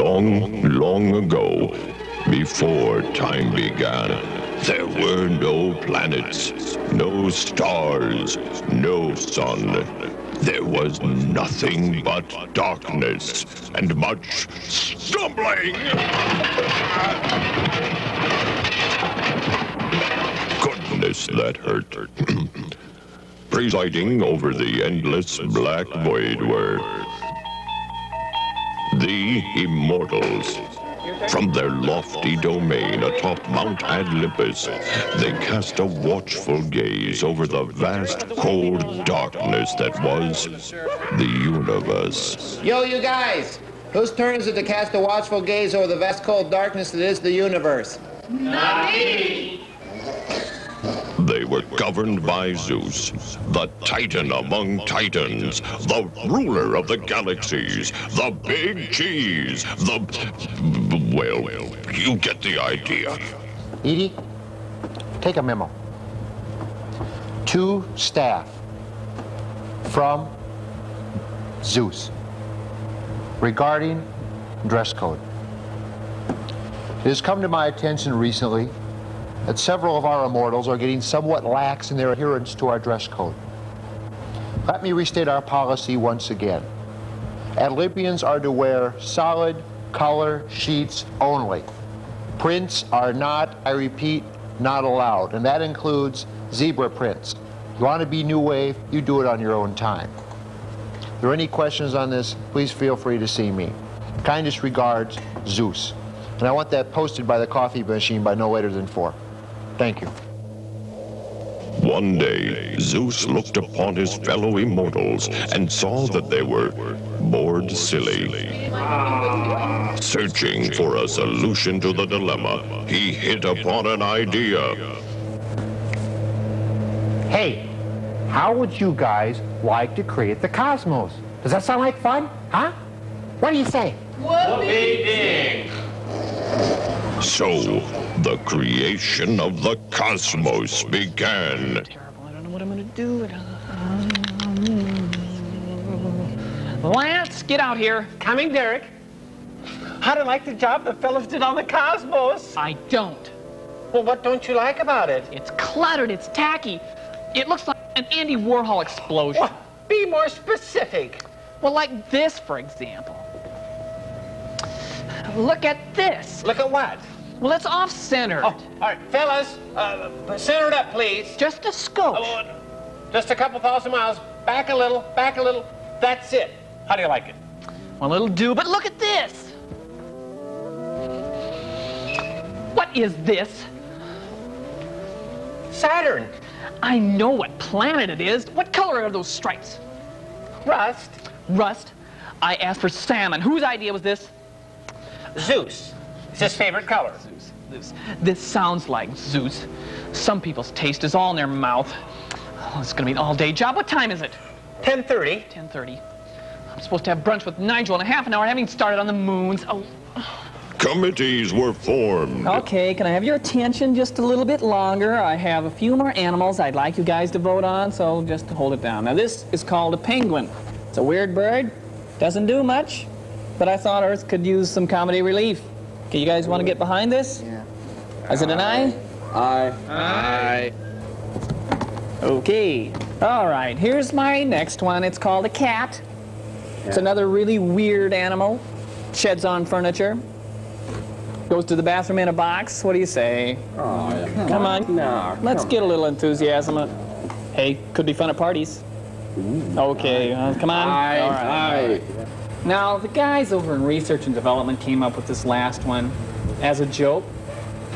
Long, long ago, before time began, there were no planets, no stars, no sun. There was nothing but darkness and much stumbling. Goodness, that hurt. Presiding over the endless black void were the Immortals. From their lofty domain atop Mount Olympus, they cast a watchful gaze over the vast, cold darkness that was the universe. Yo, you guys! Whose turn is it to cast a watchful gaze over the vast, cold darkness that is the universe? Not me! They were governed by Zeus, the Titan among Titans, the ruler of the galaxies, the big cheese, well, you get the idea. Edie, take a memo. To staff from Zeus regarding dress code. It has come to my attention recently that several of our immortals are getting somewhat lax in their adherence to our dress code. Let me restate our policy once again. Olympians are to wear solid color sheets only. Prints are not, I repeat, not allowed, and that includes zebra prints. You want to be new wave, you do it on your own time. If there are any questions on this, please feel free to see me. Kindest regards, Zeus. And I want that posted by the coffee machine by no later than 4. Thank you. One day, Zeus looked upon his fellow immortals and saw that they were bored silly. Searching for a solution to the dilemma, he hit upon an idea. Hey, how would you guys like to create the cosmos? Does that sound like fun? Huh? What do you say? Whoopie-ding! So, the creation of the cosmos began. Terrible. I don't know what I'm going to do. Lance, get out here. Coming, Derek. How do you like the job the fellas did on the cosmos? I don't. Well, what don't you like about it? It's cluttered. It's tacky. It looks like an Andy Warhol explosion. Well, be more specific. Well, like this, for example. Look at this. Look at what? Well, it's off-centered. Oh, all right, fellas, center it up, please. Just a skosh. Just a couple thousand miles. Back a little, back a little. That's it. How do you like it? Well, it'll do, but look at this. What is this? Saturn. I know what planet it is. What color are those stripes? Rust. Rust? I asked for salmon. Whose idea was this? Zeus. It's his favorite color. Zeus. This sounds like Zeus. Some people's taste is all in their mouth. Oh, it's going to be an all-day job. What time is it? 10:30. 10:30. I'm supposed to have brunch with Nigel in a half an hour. I haven't even started on the moons. Oh. Committees were formed. Okay, can I have your attention just a little bit longer? I have a few more animals I'd like you guys to vote on, so just hold it down. Now, this is called a penguin. It's a weird bird. Doesn't do much, but I thought Earth could use some comedy relief. Okay, you guys want to get behind this? Yeah. Is it an aye? Aye. Aye. Okay. All right, here's my next one. It's called a cat. It's another really weird animal. Sheds on furniture. Goes to the bathroom in a box. What do you say? Oh, yeah. Come on. No. Let's get a little enthusiasm. Hey, could be fun at parties. Okay, come on. Aye. All right. Aye. Now, the guys over in research and development came up with this last one as a joke.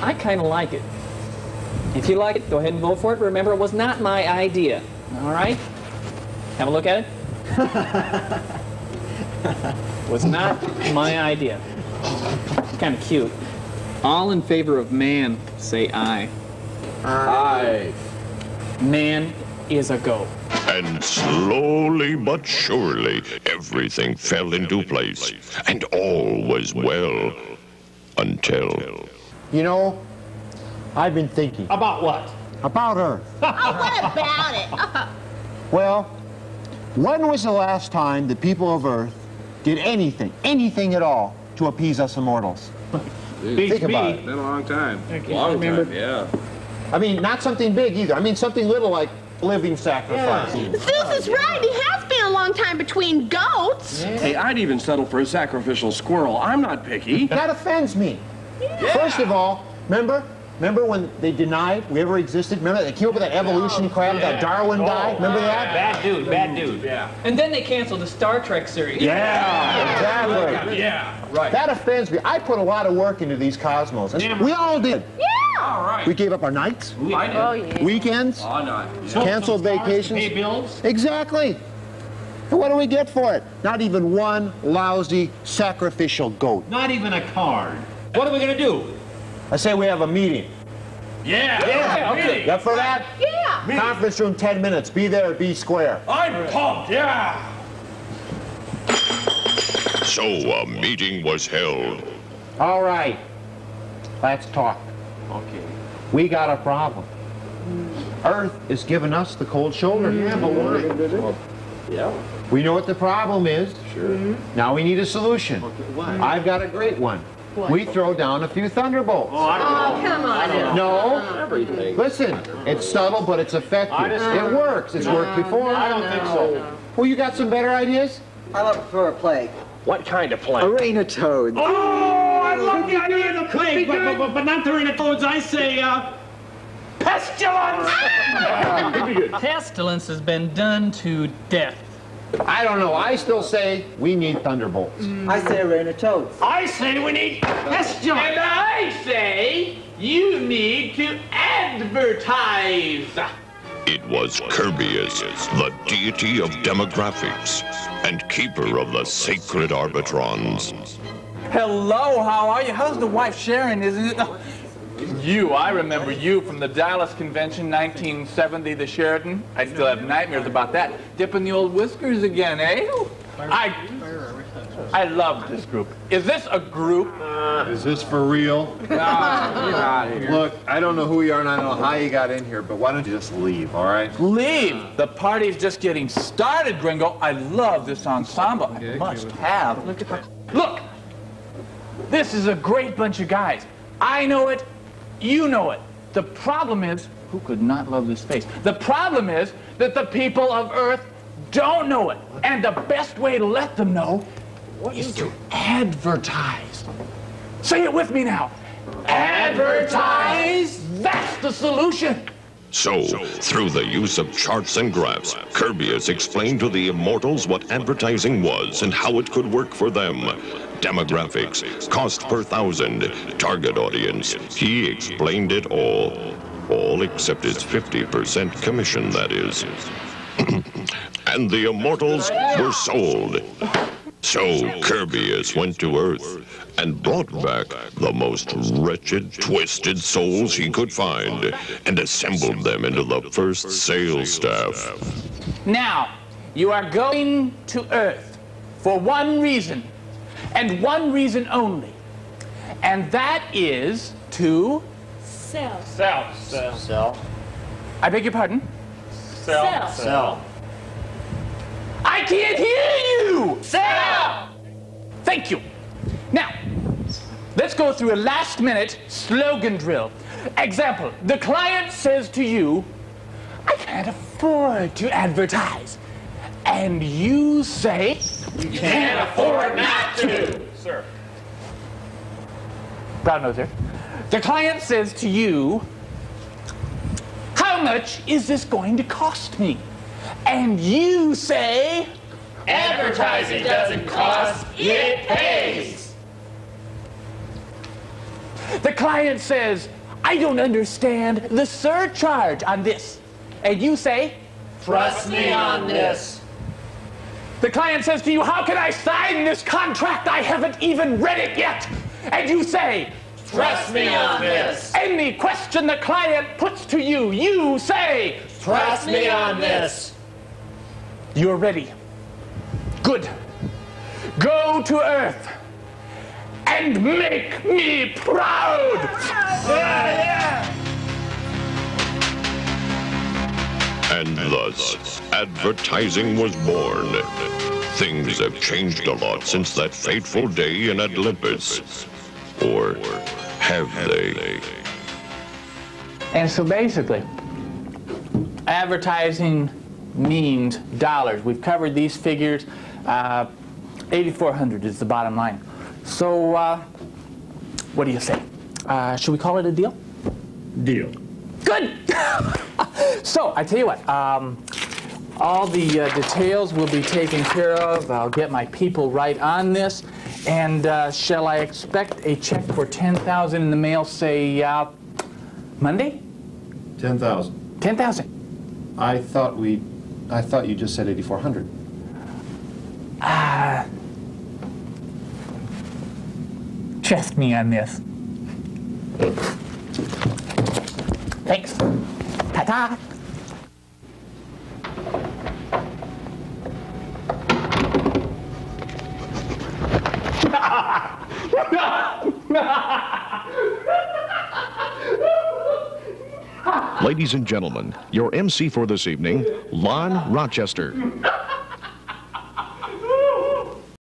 I kind of like it. If you like it, go ahead and vote for it. Remember, it was not my idea. All right? Have a look at it. Was not my idea. Kind of cute. All in favor of man, say aye. Aye. Man is a go. And slowly but surely, everything fell into place, and all was well, until... You know, I've been thinking. About what? About Earth. Oh, what about it? Well, when was the last time the people of Earth did anything at all, to appease us immortals? Think about it. Been a long time. Long time, yeah. I mean, not something big either. I mean, something little like living sacrifice. Zeus is right. It has been a long time between goats. Hey, I'd even settle for a sacrificial squirrel. I'm not picky. That offends me. First of all, remember when they denied we ever existed? Remember they came up with that evolution crap, that Darwin guy? Remember that? Bad dude. Yeah. And then they canceled the Star Trek series. Yeah, exactly. Yeah, right. That offends me. I put a lot of work into these cosmos. And we all did. Yeah. All right. We gave up our nights, I did. Oh, yeah. weekends, not. canceled vacations. Pay bills. Exactly. And what do we get for it? Not even one lousy sacrificial goat. Not even a card. What are we gonna do? I say we have a meeting. Yeah. Okay. You up for that? Yeah. Conference room, 10 minutes. Be there at B Square. I'm pumped. Yeah. So a meeting was held. All right. Let's talk. Okay. We got a problem. Earth is giving us the cold shoulder. Yeah, but why? Yeah. We know what the problem is. Sure. Now we need a solution. I've got a great one. We throw down a few thunderbolts. Oh, come on. No. Everything. Listen, it's subtle, but it's effective. It works. It's worked before. I don't think so. Well, you got some better ideas? I would prefer a plague. What kind of plague? A rain of toads. Oh, I love the idea of the plague, but not the rain of toads. I say, pestilence! Pestilence has been done to death. I don't know. I still say we need thunderbolts. I say a rain of toads. I say we need pestilence. And I say you need to advertise. It was Kirbyus, the deity of demographics and keeper of the sacred arbitrons. Hello, how are you? How's the wife Sharon? Isn't it? I remember you from the Dallas Convention, 1970, the Sheraton. I still have nightmares about that. Dipping the old whiskers again, eh? I love this group. Is this a group? Is this for real? Look, I don't know who you are and I don't know how you got in here, but why don't you just leave, all right? Leave. The party's just getting started, Gringo. I love this ensemble. I must have. Look at that. Look! This is a great bunch of guys. I know it. You know it. The problem is, who could not love this face? The problem is that the people of Earth don't know it. And the best way to let them know is to advertise. Say it with me now. Advertise! That's the solution. So, through the use of charts and graphs, Kirbyus explained to the immortals what advertising was and how it could work for them. Demographics, cost per thousand, target audience. He explained it all. All except his 50% commission, that is. And the immortals were sold. So Kirbyus went to Earth and brought back the most wretched, twisted souls he could find and assembled them into the first sales staff. Now, you are going to Earth for one reason, and one reason only. And that is to... Sell. Sell. I beg your pardon? Sell. I can't hear you! Sell! Thank you. Now, let's go through a last-minute slogan drill. Example, the client says to you, I can't afford to advertise. And you say, You can't afford not to. Sir. Brown noser. The client says to you, how much is this going to cost me? And you say, Advertising doesn't cost, it pays. the client says, I don't understand the surcharge on this. And you say, Trust me on this. the client says to you, how can I sign this contract? I haven't even read it yet. And you say, Trust me on this. any question the client puts to you, you say, Trust me on this. you're ready. Good. Go to Earth and make me proud. And thus, advertising was born. Things have changed a lot since that fateful day in Olympus. Or have they? And so basically, advertising means dollars. We've covered these figures. 8,400 is the bottom line. So, what do you say? Should we call it a deal? Deal. Good! So, I tell you what, all the details will be taken care of. I'll get my people right on this. And shall I expect a check for $10,000 in the mail, say, Monday? 10,000. 10,000. I thought you just said 8,400. Trust me on this. Thanks. Ta-ta. Ladies and gentlemen, your MC for this evening, Lon Rochester.